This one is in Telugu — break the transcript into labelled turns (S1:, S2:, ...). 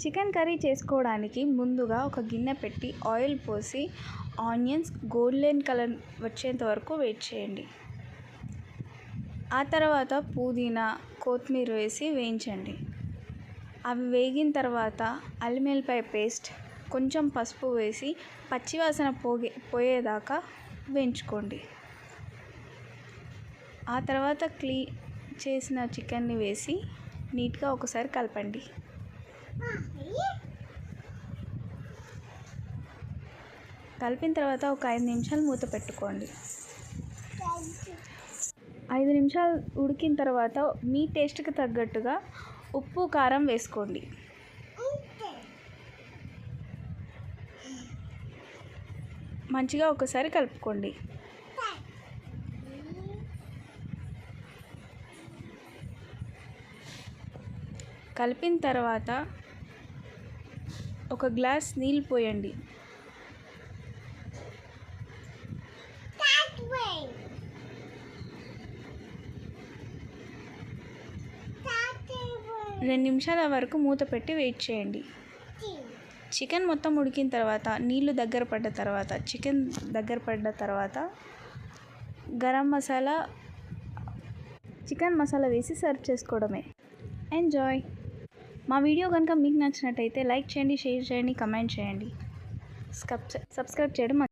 S1: చికెన్ కర్రీ చేసుకోవడానికి ముందుగా ఒక గిన్నె పెట్టి ఆయిల్ పోసి ఆనియన్స్ గోల్డెన్ కలర్ వచ్చేంత వరకు వెయిట్ చేయండి. ఆ తర్వాత పుదీనా కొత్తిమీర వేసి వేయించండి. అవి వేగిన తర్వాత అల్లం వెల్లిపాయ పేస్ట్ కొంచెం పసుపు వేసి పచ్చివాసన పోయేదాకా వేయించుకోండి. ఆ తర్వాత క్లీన్ చేసిన చికెన్ని వేసి నీట్గా ఒకసారి కలపండి. కలిపిన తర్వాత ఒక 5 నిమిషాలు మూత పెట్టుకోండి. 5 నిమిషాలు ఉడికిన తర్వాత మీ టేస్ట్కి తగ్గట్టుగా ఉప్పు కారం వేసుకోండి. మంచిగా ఒకసారి కలుపుకోండి. కలిపిన తర్వాత ఒక గ్లాస్ నీళ్ళు పోయండి. రెండు నిమిషాల వరకు మూత పెట్టి వెయిట్ చేయండి. చికెన్ మొత్తం ఉడికిన తర్వాత నీళ్ళు చికెన్ దగ్గర పడ్డ తర్వాత చికెన్ మసాలా వేసి సర్వ్ చేసుకోవడమే. ఎంజాయ్. మా వీడియో కనుక మీకు నచ్చినట్టయితే లైక్ చేయండి, షేర్ చేయండి, కమెంట్ చేయండి, సబ్స్క్రైబ్ చేయడం